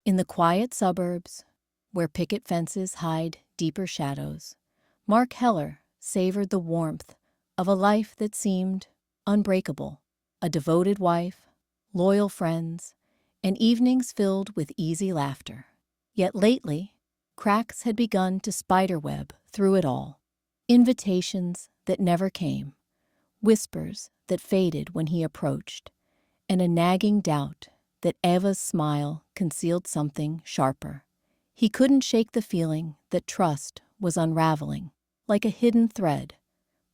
In the quiet suburbs, where picket fences hide deeper shadows, Mark Heller savored the warmth of a life that seemed unbreakable, a devoted wife, loyal friends, and evenings filled with easy laughter. Yet lately, cracks had begun to spiderweb through it all. Invitations that never came, whispers that faded when he approached, and a nagging doubt that Eva's smile concealed something sharper. He couldn't shake the feeling that trust was unraveling, like a hidden thread,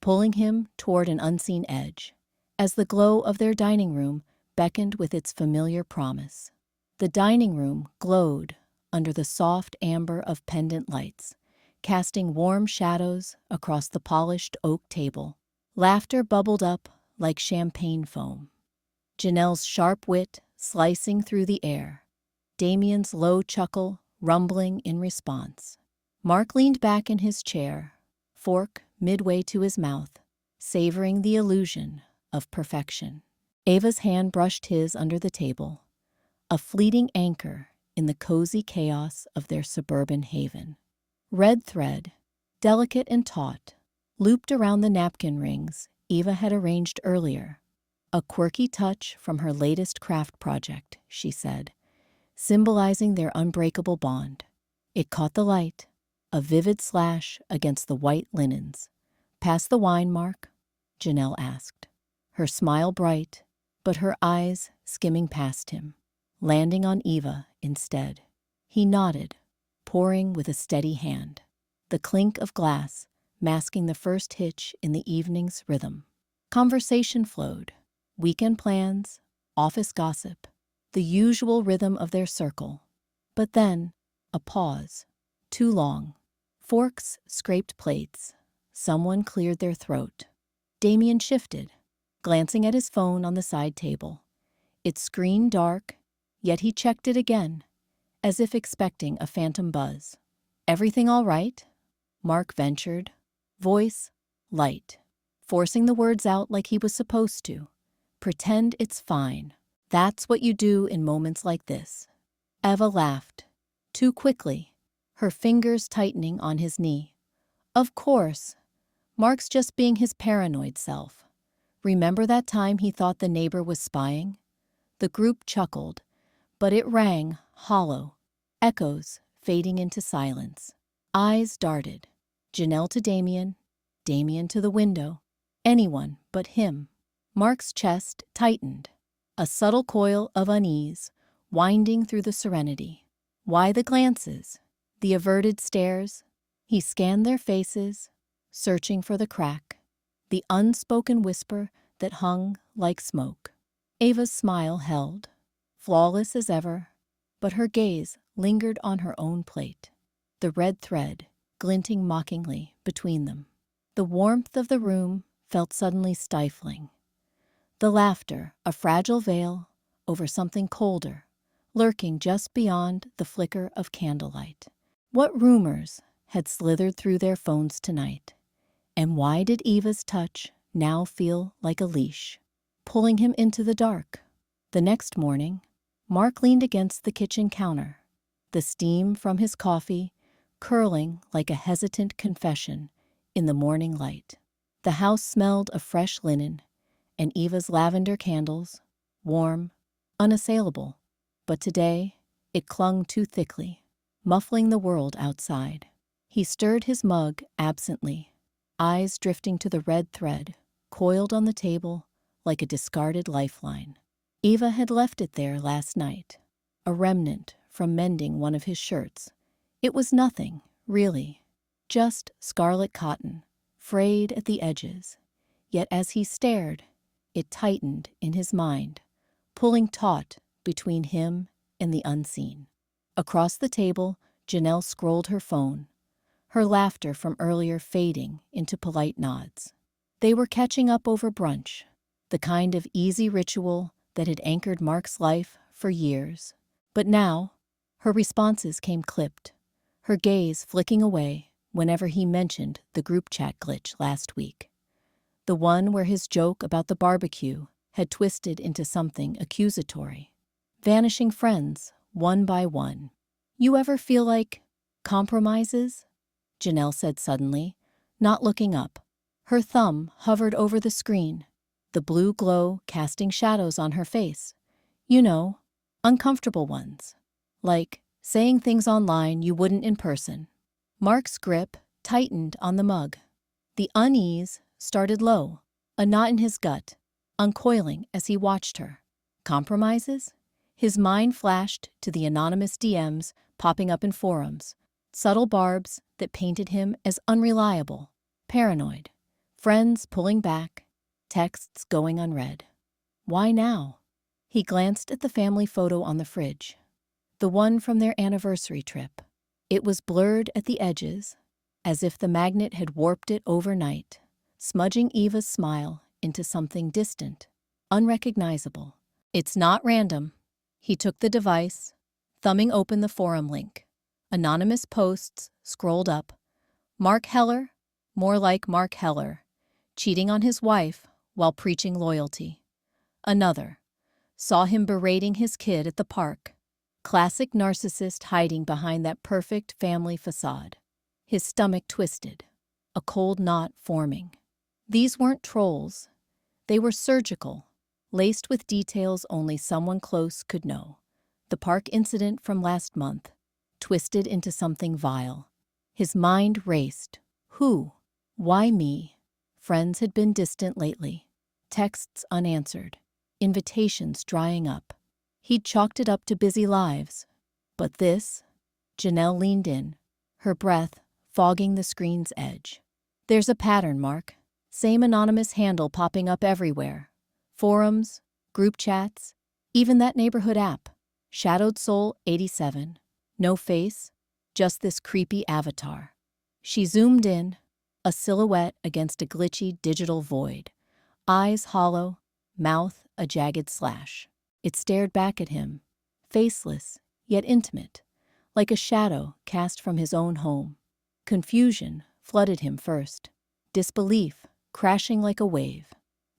pulling him toward an unseen edge, as the glow of their dining room beckoned with its familiar promise. The dining room glowed under the soft amber of pendant lights, casting warm shadows across the polished oak table. Laughter bubbled up like champagne foam. Janelle's sharp wit slicing through the air, Damien's low chuckle rumbling in response. Mark leaned back in his chair, fork midway to his mouth, savoring the illusion of perfection. Ava's hand brushed his under the table, a fleeting anchor in the cozy chaos of their suburban haven. Red thread, delicate and taut, looped around the napkin rings Eva had arranged earlier. A quirky touch from her latest craft project, she said, symbolizing their unbreakable bond. It caught the light, a vivid slash against the white linens. "Pass the wine, Mark?" Janelle asked, her smile bright, but her eyes skimming past him, landing on Eva instead. He nodded, pouring with a steady hand, the clink of glass masking the first hitch in the evening's rhythm. Conversation flowed. Weekend plans, office gossip, the usual rhythm of their circle. But then, a pause. Too long. Forks scraped plates. Someone cleared their throat. Damien shifted, glancing at his phone on the side table. Its screen dark, yet he checked it again, as if expecting a phantom buzz. "Everything all right?" Mark ventured, voice light, forcing the words out like he was supposed to. "Pretend it's fine. That's what you do in moments like this." Eva laughed, too quickly, her fingers tightening on his knee. "Of course. Mark's just being his paranoid self. Remember that time he thought the neighbor was spying?" The group chuckled, but it rang hollow, echoes fading into silence. Eyes darted. Janelle to Damien, Damien to the window. Anyone but him. Mark's chest tightened, a subtle coil of unease winding through the serenity. Why the glances, the averted stares? He scanned their faces, searching for the crack, the unspoken whisper that hung like smoke. Ava's smile held, flawless as ever, but her gaze lingered on her own plate, the red thread glinting mockingly between them. The warmth of the room felt suddenly stifling. The laughter, a fragile veil over something colder, lurking just beyond the flicker of candlelight. What rumors had slithered through their phones tonight? And why did Eva's touch now feel like a leash, pulling him into the dark? The next morning, Mark leaned against the kitchen counter, the steam from his coffee curling like a hesitant confession in the morning light. The house smelled of fresh linen, and Eva's lavender candles, warm, unassailable. But today, it clung too thickly, muffling the world outside. He stirred his mug absently, eyes drifting to the red thread, coiled on the table like a discarded lifeline. Eva had left it there last night, a remnant from mending one of his shirts. It was nothing, really, just scarlet cotton, frayed at the edges. Yet as he stared, it tightened in his mind, pulling taut between him and the unseen. Across the table, Janelle scrolled her phone, her laughter from earlier fading into polite nods. They were catching up over brunch, the kind of easy ritual that had anchored Mark's life for years. But now, her responses came clipped, her gaze flicking away whenever he mentioned the group chat glitch last week. The one where his joke about the barbecue had twisted into something accusatory. Vanishing friends one by one. "You ever feel like compromises?" Janelle said suddenly, not looking up. Her thumb hovered over the screen, the blue glow casting shadows on her face. You know, uncomfortable ones. Like saying things online you wouldn't in person. Mark's grip tightened on the mug. The unease started low, a knot in his gut, uncoiling as he watched her. Compromises? His mind flashed to the anonymous DMs popping up in forums, subtle barbs that painted him as unreliable, paranoid, friends pulling back, texts going unread. Why now? He glanced at the family photo on the fridge, the one from their anniversary trip. It was blurred at the edges, as if the magnet had warped it overnight, smudging Eva's smile into something distant, unrecognizable. It's not random. He took the device, thumbing open the forum link. Anonymous posts scrolled up. Mark Heller, more like Mark Heller, cheating on his wife while preaching loyalty. Another, saw him berating his kid at the park. Classic narcissist hiding behind that perfect family facade. His stomach twisted, a cold knot forming. These weren't trolls. They were surgical, laced with details only someone close could know. The park incident from last month, twisted into something vile. His mind raced. Who? Why me? Friends had been distant lately. Texts unanswered. Invitations drying up. He'd chalked it up to busy lives. But this? Janelle leaned in, her breath fogging the screen's edge. There's a pattern, Mark. Same anonymous handle popping up everywhere. Forums, group chats, even that neighborhood app. Shadowed Soul 87. No face, just this creepy avatar. She zoomed in, a silhouette against a glitchy digital void. Eyes hollow, mouth a jagged slash. It stared back at him, faceless, yet intimate, like a shadow cast from his own home. Confusion flooded him first. Disbelief crashing like a wave.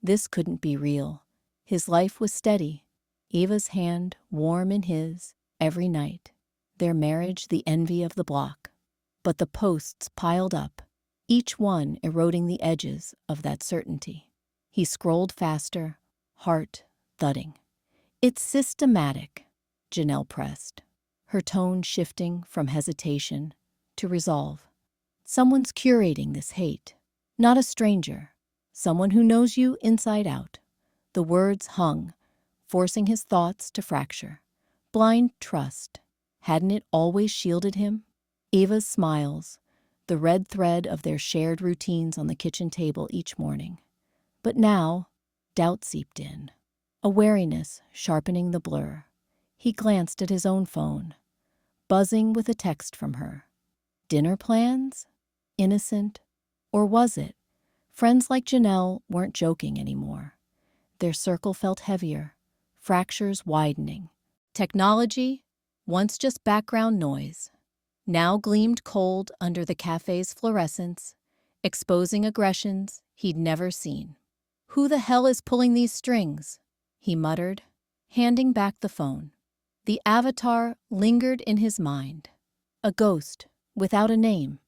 This couldn't be real. His life was steady, Eva's hand warm in his every night. Their marriage the envy of the block. But the posts piled up, each one eroding the edges of that certainty. He scrolled faster, heart thudding. It's systematic, Janelle pressed, her tone shifting from hesitation to resolve. Someone's curating this hate, not a stranger, someone who knows you inside out. The words hung, forcing his thoughts to fracture. Blind trust. Hadn't it always shielded him? Eva's smiles, the red thread of their shared routines on the kitchen table each morning. But now, doubt seeped in, a wariness sharpening the blur. He glanced at his own phone, buzzing with a text from her. Dinner plans? Innocent? Or was it? Friends like Janelle weren't joking anymore. Their circle felt heavier, fractures widening. Technology, once just background noise, now gleamed cold under the cafe's fluorescence, exposing aggressions he'd never seen. Who the hell is pulling these strings? He muttered, handing back the phone. The avatar lingered in his mind, a ghost without a name,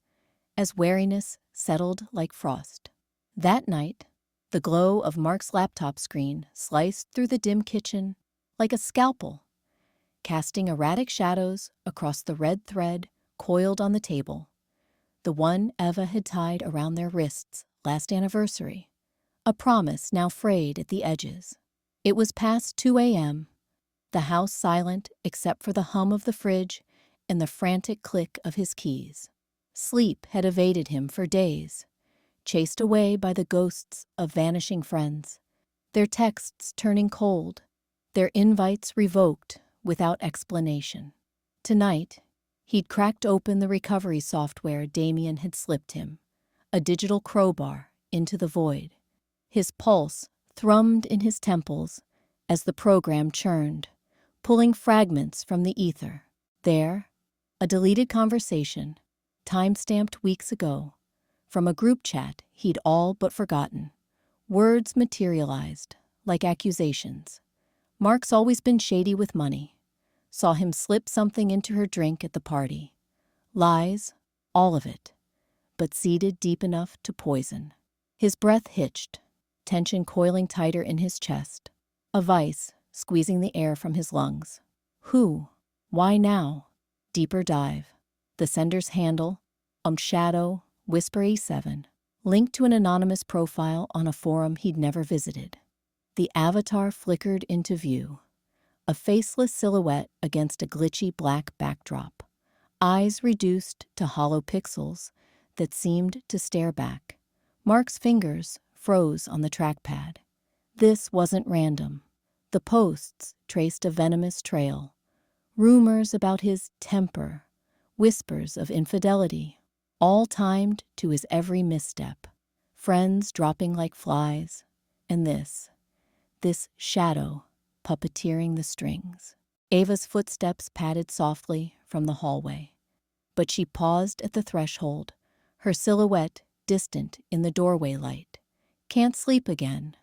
as wariness settled like frost. That night, the glow of Mark's laptop screen sliced through the dim kitchen like a scalpel, casting erratic shadows across the red thread coiled on the table, the one Eva had tied around their wrists last anniversary, a promise now frayed at the edges. It was past 2 a.m., the house silent except for the hum of the fridge and the frantic click of his keys. Sleep had evaded him for days, chased away by the ghosts of vanishing friends, their texts turning cold, their invites revoked without explanation. Tonight, he'd cracked open the recovery software Damien had slipped him, a digital crowbar into the void. His pulse thrummed in his temples as the program churned, pulling fragments from the ether. There, a deleted conversation, time-stamped weeks ago, from a group chat he'd all but forgotten. Words materialized, like accusations. Mark's always been shady with money, saw him slip something into her drink at the party. Lies, all of it, but seeded deep enough to poison. His breath hitched, tension coiling tighter in his chest, a vice squeezing the air from his lungs. Who? Why now? Deeper dive. The sender's handle, shadow, whisper E7, linked to an anonymous profile on a forum he'd never visited. The avatar flickered into view, a faceless silhouette against a glitchy black backdrop, eyes reduced to hollow pixels that seemed to stare back. Mark's fingers froze on the trackpad. This wasn't random. The posts traced a venomous trail. Rumors about his temper, whispers of infidelity, all timed to his every misstep. Friends dropping like flies, and this shadow puppeteering the strings. Ava's footsteps padded softly from the hallway, but she paused at the threshold, her silhouette distant in the doorway light. Can't sleep again.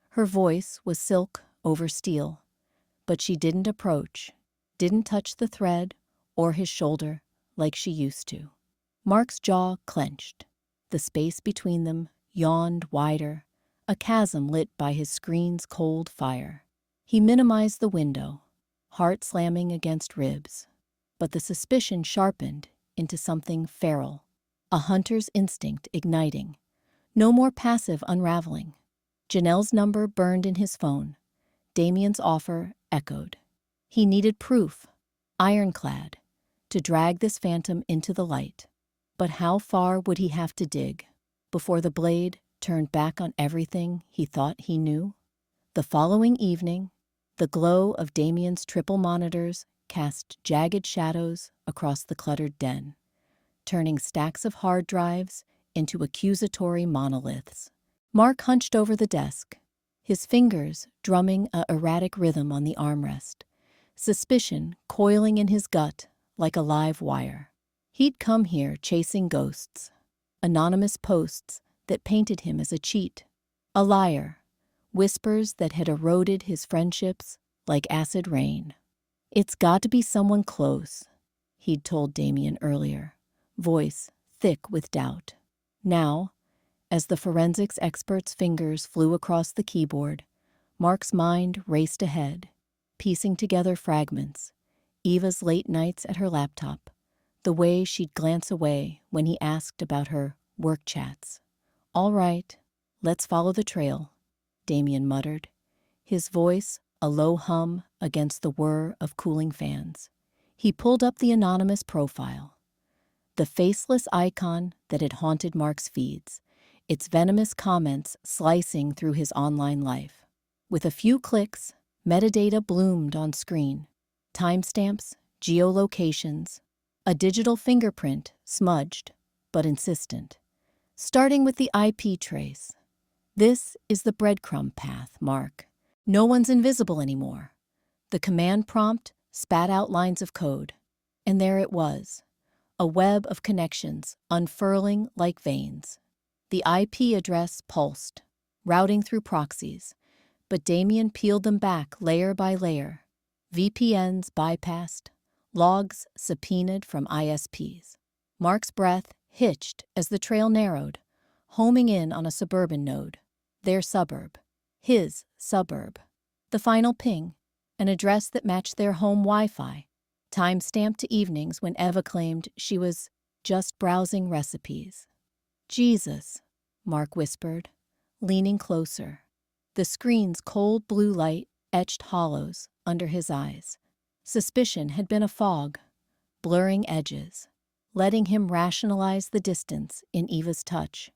Her voice was silk over steel, but she didn't approach, didn't touch the thread or his shoulder like she used to. Mark's jaw clenched. The space between them yawned wider, a chasm lit by his screen's cold fire. He minimized the window, heart slamming against ribs, but the suspicion sharpened into something feral, a hunter's instinct igniting. No more passive unraveling. Janelle's number burned in his phone. Damien's offer echoed. He needed proof, ironclad, to drag this phantom into the light. But how far would he have to dig before the blade turned back on everything he thought he knew? The following evening, the glow of Damien's triple monitors cast jagged shadows across the cluttered den, turning stacks of hard drives into accusatory monoliths. Mark hunched over the desk, his fingers drumming an erratic rhythm on the armrest, suspicion coiling in his gut like a live wire. He'd come here chasing ghosts, anonymous posts that painted him as a cheat, a liar, whispers that had eroded his friendships like acid rain. It's got to be someone close, he'd told Damien earlier, voice thick with doubt. Now, as the forensics expert's fingers flew across the keyboard, Mark's mind raced ahead, piecing together fragments, Eva's late nights at her laptop, the way she'd glance away when he asked about her work chats. All right, let's follow the trail, Damien muttered, his voice a low hum against the whir of cooling fans. He pulled up the anonymous profile, the faceless icon that had haunted Mark's feeds, its venomous comments slicing through his online life. With a few clicks, metadata bloomed on screen, timestamps, geolocations, a digital fingerprint smudged but insistent. Starting with the IP trace. This is the breadcrumb path, Mark. No one's invisible anymore. The command prompt spat out lines of code, and there it was, a web of connections unfurling like veins. The IP address pulsed, routing through proxies, but Damien peeled them back layer by layer. VPNs bypassed, logs subpoenaed from ISPs. Mark's breath hitched as the trail narrowed, homing in on a suburban node. Their suburb. His suburb. The final ping, an address that matched their home Wi-Fi, time-stamped to evenings when Eva claimed she was just browsing recipes. Jesus, Mark whispered, leaning closer. The screen's cold blue light etched hollows under his eyes. Suspicion had been a fog, blurring edges, letting him rationalize the distance in Eva's touch,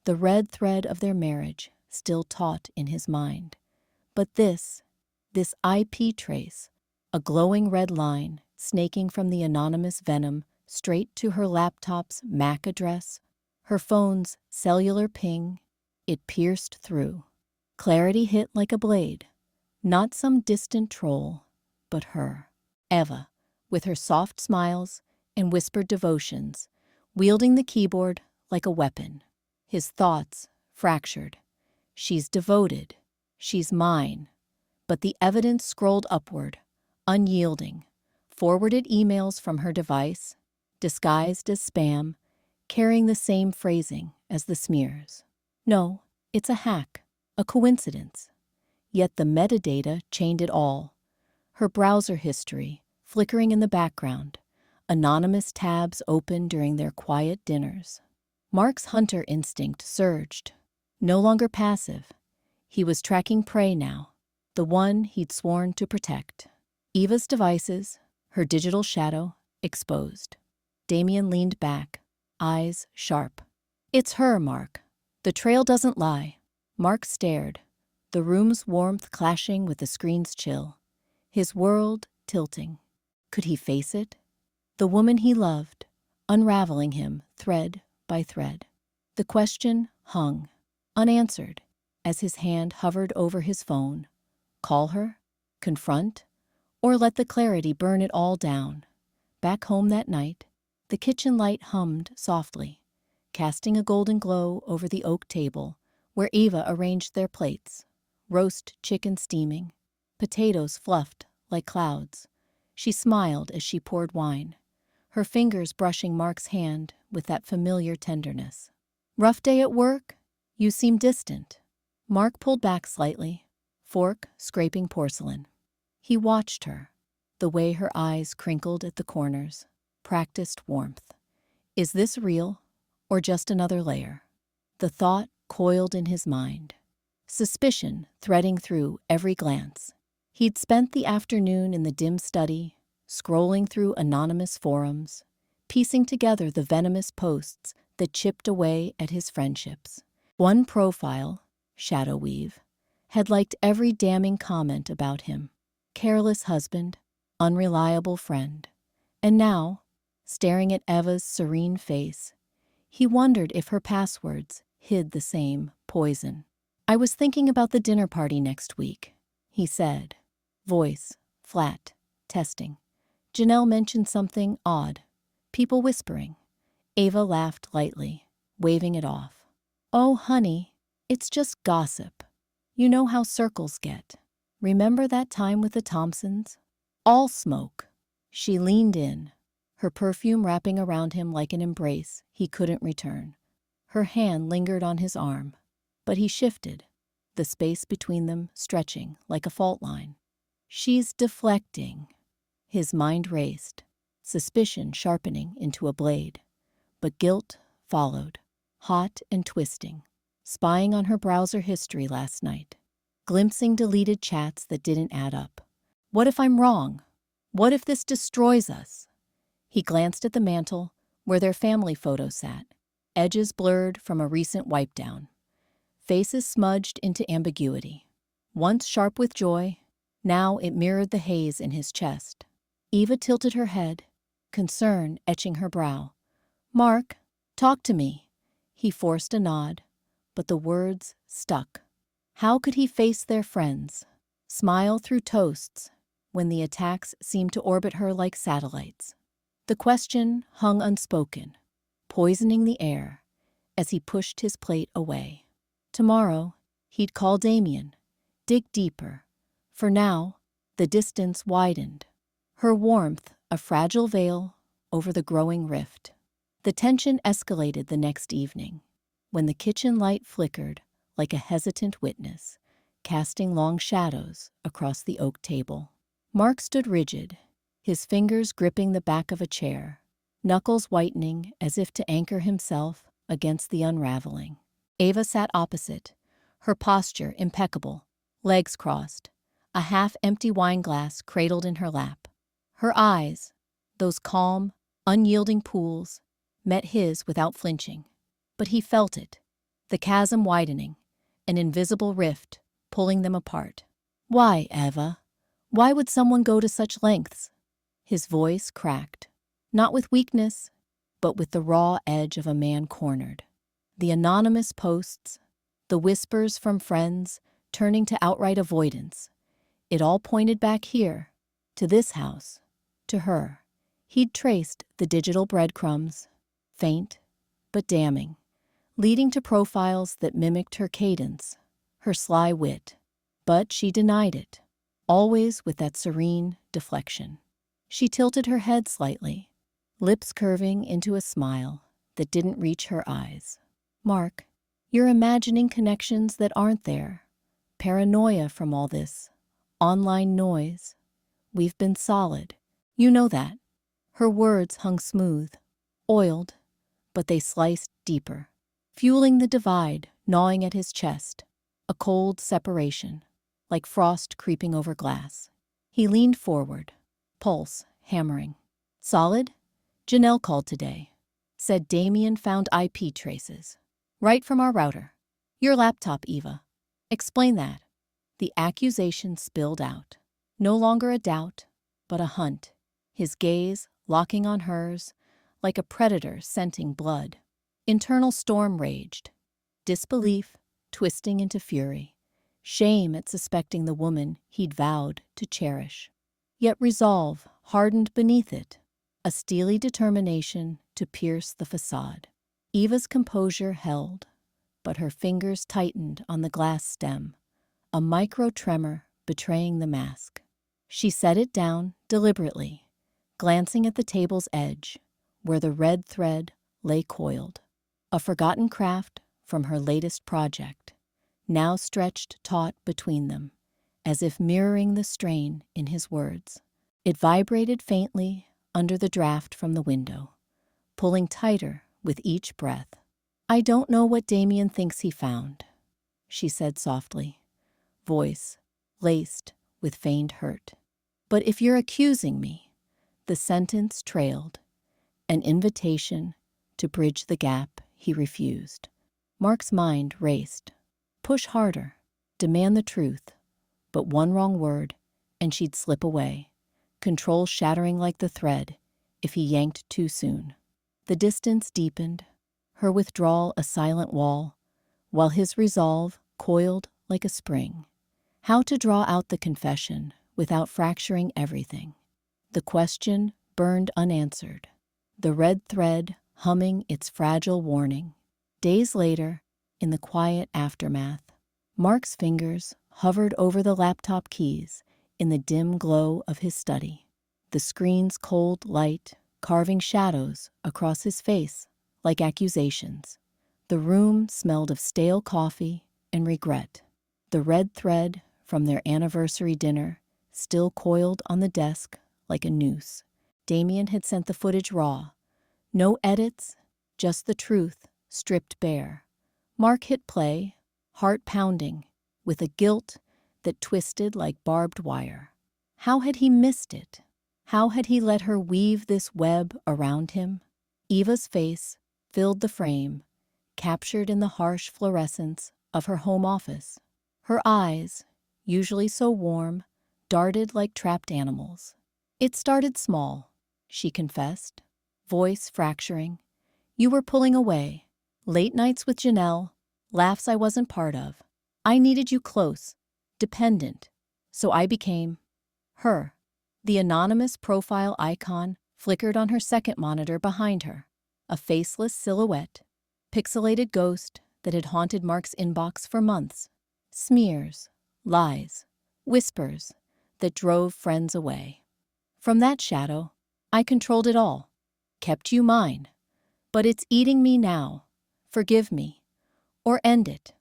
the red thread of their marriage still taut in his mind. But this IP trace, a glowing red line snaking from the anonymous venom straight to her laptop's MAC address, her phone's cellular ping, it pierced through. Clarity hit like a blade. Not some distant troll, but her, Eva, with her soft smiles and whispered devotions, wielding the keyboard like a weapon. His thoughts fractured. She's devoted. She's mine. But the evidence scrolled upward, unyielding, forwarded emails from her device, disguised as spam, carrying the same phrasing as the smears. No, it's a hack, a coincidence. Yet the metadata chained it all. Her browser history, flickering in the background, anonymous tabs open during their quiet dinners. Mark's hunter instinct surged. No longer passive, he was tracking prey now, the one he'd sworn to protect. Eva's devices, her digital shadow, exposed. Damien leaned back, eyes sharp. "It's her, Mark. The trail doesn't lie." Mark stared, the room's warmth clashing with the screen's chill, his world tilting. Could he face it? The woman he loved, unraveling him thread by thread. The question hung, unanswered, as his hand hovered over his phone. Call her? Confront? Or let the clarity burn it all down? Back home that night, the kitchen light hummed softly, casting a golden glow over the oak table where Eva arranged their plates, roast chicken steaming, potatoes fluffed like clouds. She smiled as she poured wine, her fingers brushing Mark's hand with that familiar tenderness. "Rough day at work? You seem distant." Mark pulled back slightly, fork scraping porcelain. He watched her, the way her eyes crinkled at the corners, practiced warmth. Is this real, or just another layer? The thought coiled in his mind, suspicion threading through every glance. He'd spent the afternoon in the dim study, scrolling through anonymous forums, piecing together the venomous posts that chipped away at his friendships. One profile, Shadow Weave, had liked every damning comment about him. Careless husband, unreliable friend. And now, staring at Eva's serene face, he wondered if her passwords hid the same poison. "I was thinking about the dinner party next week," he said, voice flat, testing. Janelle mentioned something odd, people whispering. Eva laughed lightly, waving it off. "Oh, honey, it's just gossip. You know how circles get. Remember that time with the Thompsons? All smoke." She leaned in, her perfume wrapping around him like an embrace he couldn't return. Her hand lingered on his arm, but he shifted, the space between them stretching like a fault line. "She's deflecting." His mind raced, suspicion sharpening into a blade. But guilt followed, hot and twisting, spying on her browser history last night, glimpsing deleted chats that didn't add up. What if I'm wrong? What if this destroys us? He glanced at the mantel where their family photo sat, edges blurred from a recent wipe down, faces smudged into ambiguity. Once sharp with joy, now it mirrored the haze in his chest. Eva tilted her head, concern etching her brow. "Mark, talk to me." He forced a nod, but the words stuck. How could he face their friends, smile through toasts, when the attacks seemed to orbit her like satellites? The question hung unspoken, poisoning the air as he pushed his plate away. Tomorrow, he'd call Damien, dig deeper. For now, the distance widened, her warmth a fragile veil over the growing rift. The tension escalated the next evening, when the kitchen light flickered like a hesitant witness, casting long shadows across the oak table. Mark stood rigid, his fingers gripping the back of a chair, knuckles whitening as if to anchor himself against the unraveling. Eva sat opposite, her posture impeccable, legs crossed, a half-empty wine glass cradled in her lap. Her eyes, those calm, unyielding pools, met his without flinching. But he felt it, the chasm widening, an invisible rift pulling them apart. "Why, Eva? Why would someone go to such lengths?" His voice cracked, not with weakness, but with the raw edge of a man cornered. The anonymous posts, the whispers from friends turning to outright avoidance, it all pointed back here, to this house, to her. He'd traced the digital breadcrumbs, faint but damning, leading to profiles that mimicked her cadence, her sly wit. But she denied it, always with that serene deflection. She tilted her head slightly, lips curving into a smile that didn't reach her eyes. Mark, you're imagining connections that aren't there. Paranoia from all this online noise. We've been solid. You know that. Her words hung smooth, oiled, but they sliced deeper, fueling the divide, gnawing at his chest, a cold separation, like frost creeping over glass. He leaned forward, pulse hammering. Solid? Janelle called today. Said Damien found IP traces. Right from our router. Your laptop, Eva. Explain that. The accusation spilled out. No longer a doubt, but a hunt. His gaze locking on hers, like a predator scenting blood. Internal storm raged. Disbelief twisting into fury. Shame at suspecting the woman he'd vowed to cherish. Yet resolve hardened beneath it. A steely determination to pierce the facade. Eva's composure held, but her fingers tightened on the glass stem, a micro tremor betraying the mask. She set it down deliberately, glancing at the table's edge, where the red thread lay coiled. A forgotten craft from her latest project, now stretched taut between them, as if mirroring the strain in his words. It vibrated faintly under the draft from the window, pulling tighter with each breath. I don't know what Damien thinks he found, she said softly, voice laced with feigned hurt. But if you're accusing me, the sentence trailed, an invitation to bridge the gap he refused. Mark's mind raced. Push harder, demand the truth, but one wrong word, and she'd slip away, control shattering like the thread if he yanked too soon. The distance deepened, her withdrawal a silent wall, while his resolve coiled like a spring. How to draw out the confession without fracturing everything? The question burned unanswered, the red thread humming its fragile warning. Days later, in the quiet aftermath, Mark's fingers hovered over the laptop keys in the dim glow of his study, the screen's cold light carving shadows across his face like accusations. The room smelled of stale coffee and regret. The red thread from their anniversary dinner still coiled on the desk like a noose. Damien had sent the footage raw. No edits, just the truth stripped bare. Mark hit play, heart pounding, with a guilt that twisted like barbed wire. How had he missed it? How had he let her weave this web around him? Eva's face filled the frame, captured in the harsh fluorescence of her home office. Her eyes, usually so warm, darted like trapped animals. It started small, she confessed, voice fracturing. You were pulling away. Late nights with Janelle, laughs I wasn't part of. I needed you close, dependent, so I became her. The anonymous profile icon flickered on her second monitor behind her, a faceless silhouette, pixelated ghost that had haunted Mark's inbox for months. Smears, lies, whispers that drove friends away. From that shadow, I controlled it all, kept you mine. But it's eating me now. Forgive me. Or end it.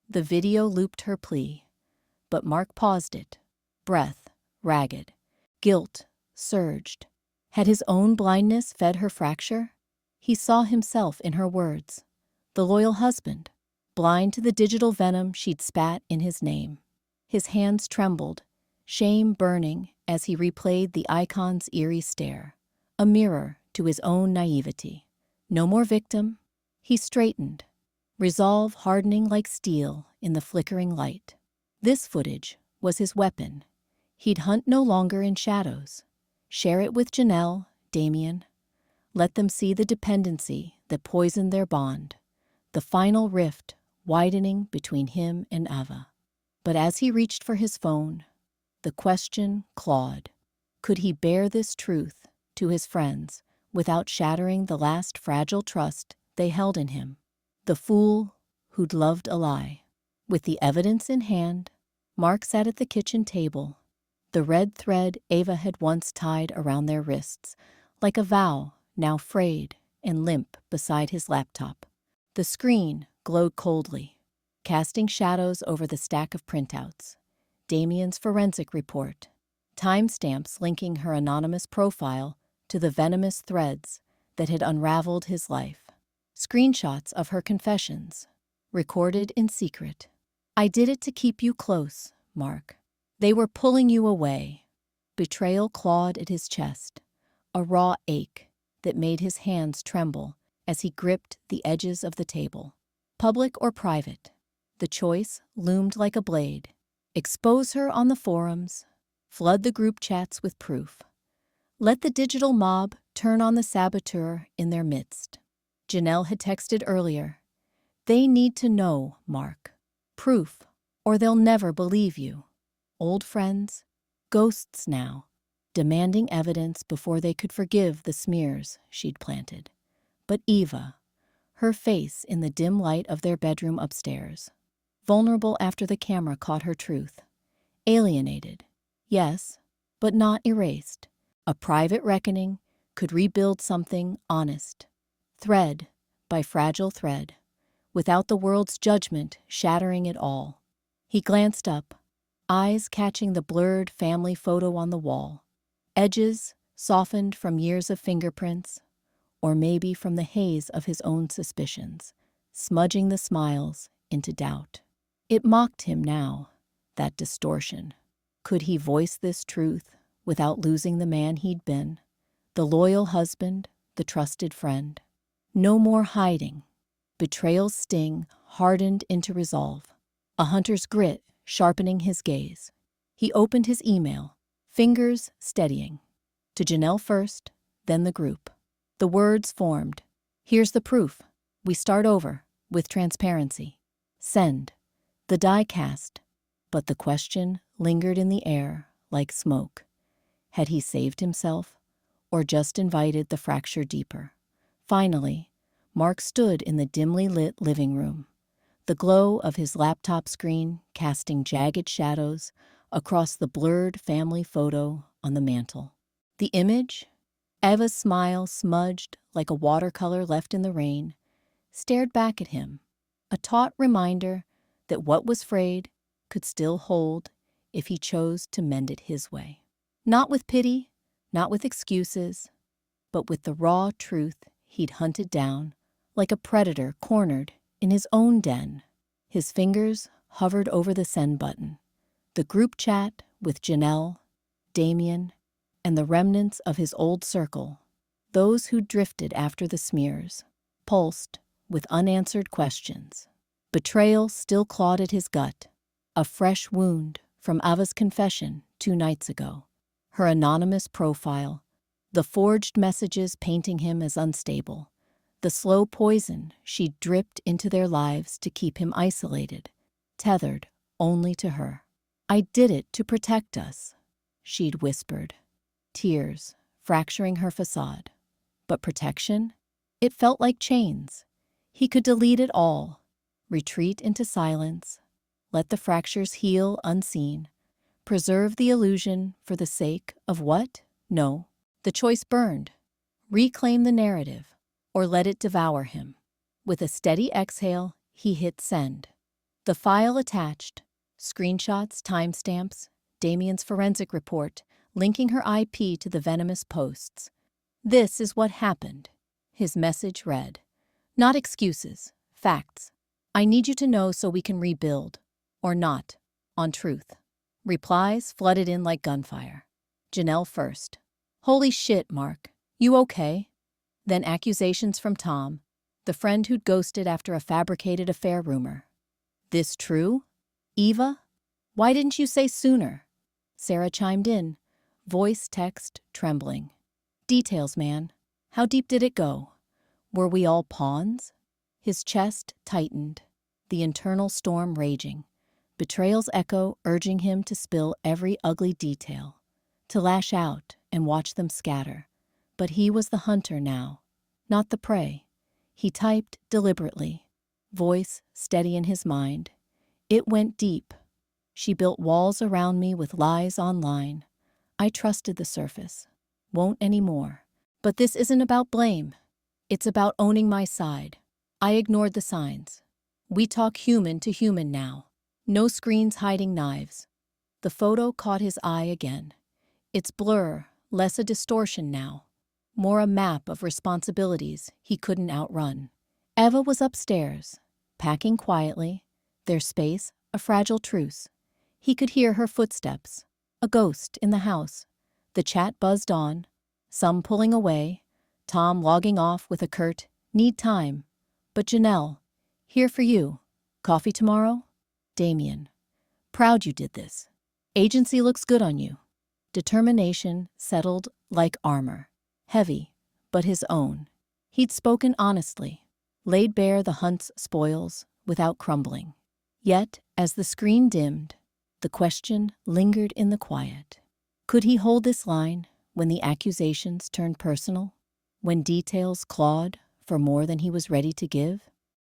The video looped her plea, but Mark paused it, breath ragged. Guilt surged. Had his own blindness fed her fracture? He saw himself in her words. The loyal husband, blind to the digital venom she'd spat in his name. His hands trembled, shame burning as he replayed the icon's eerie stare, a mirror to his own naivety. No more victim. He straightened, resolve hardening like steel in the flickering light. This footage was his weapon. He'd hunt no longer in shadows. Share it with Janelle, Damien. Let them see the dependency that poisoned their bond, the final rift widening between him and Ava. But as he reached for his phone, the question clawed. Could he bear this truth to his friends without shattering the last fragile trust they held in him? The fool who'd loved a lie. With the evidence in hand, Mark sat at the kitchen table, the red thread Ava had once tied around their wrists, like a vow now frayed and limp beside his laptop. The screen glowed coldly, casting shadows over the stack of printouts. Damien's forensic report, timestamps linking her anonymous profile to the venomous threads that had unraveled his life. Screenshots of her confessions, recorded in secret. I did it to keep you close, Mark. They were pulling you away. Betrayal clawed at his chest, a raw ache that made his hands tremble as he gripped the edges of the table. Public or private? The choice loomed like a blade. Expose her on the forums, flood the group chats with proof. Let the digital mob turn on the saboteur in their midst. Janelle had texted earlier. They need to know, Mark. Proof, or they'll never believe you. Old friends, ghosts now, demanding evidence before they could forgive the smears she'd planted. But Eva, her face in the dim light of their bedroom upstairs, vulnerable after the camera caught her truth. Alienated, yes, but not erased. A private reckoning could rebuild something honest. Thread by fragile thread, without the world's judgment shattering it all. He glanced up, eyes catching the blurred family photo on the wall, edges softened from years of fingerprints, or maybe from the haze of his own suspicions, smudging the smiles into doubt. It mocked him now, that distortion. Could he voice this truth without losing the man he'd been, the loyal husband, the trusted friend? No more hiding. Betrayal's sting hardened into resolve, a hunter's grit sharpening his gaze. He opened his email, fingers steadying. To Janelle first, then the group. The words formed. Here's the proof. We start over, with transparency. Send. The die cast. But the question lingered in the air like smoke. Had he saved himself, or just invited the fracture deeper? Finally, Mark stood in the dimly lit living room, the glow of his laptop screen casting jagged shadows across the blurred family photo on the mantel. The image, Eva's smile smudged like a watercolor left in the rain, stared back at him, a taut reminder that what was frayed could still hold if he chose to mend it his way. Not with pity, not with excuses, but with the raw truth he'd hunted down like a predator cornered in his own den. His fingers hovered over the send button. The group chat with Janelle, Damien, and the remnants of his old circle, those who drifted after the smears, pulsed with unanswered questions. Betrayal still clawed at his gut, a fresh wound from Ava's confession 2 nights ago. Her anonymous profile, the forged messages painting him as unstable, the slow poison she'd dripped into their lives to keep him isolated, tethered only to her. I did it to protect us, she'd whispered, tears fracturing her facade. But protection? It felt like chains. He could delete it all, retreat into silence, let the fractures heal unseen, preserve the illusion for the sake of what? No. The choice burned. Reclaim the narrative, or let it devour him. With a steady exhale, he hit send. The file attached, screenshots, timestamps, Damien's forensic report, linking her IP to the venomous posts. This is what happened. His message read, not excuses, facts. I need you to know so we can rebuild. Or not, on truth. Replies flooded in like gunfire. Janelle first. Holy shit, Mark. You okay? Then accusations from Tom, the friend who'd ghosted after a fabricated affair rumor. This true? Eva? Why didn't you say sooner? Sarah chimed in, voice text trembling. Details, man. How deep did it go? Were we all pawns? His chest tightened, the internal storm raging. Betrayal's echo urging him to spill every ugly detail, to lash out and watch them scatter. But he was the hunter now, not the prey. He typed deliberately, voice steady in his mind. It went deep. She built walls around me with lies online. I trusted the surface. Won't anymore. But this isn't about blame. It's about owning my side. I ignored the signs. We talk human to human now. No screens hiding knives. The photo caught his eye again. Its blur, less a distortion now. More a map of responsibilities he couldn't outrun. Eva was upstairs, packing quietly, their space a fragile truce. He could hear her footsteps, a ghost in the house. The chat buzzed on, some pulling away, Tom logging off with a curt, "Need time." But Janelle, "Here for you. Coffee tomorrow?" Damien, "Proud you did this. Agency looks good on you." Determination settled like armor, heavy, but his own. He'd spoken honestly, laid bare the hunt's spoils without crumbling. Yet, as the screen dimmed, the question lingered in the quiet. Could he hold this line when the accusations turned personal? When details clawed for more than he was ready to give?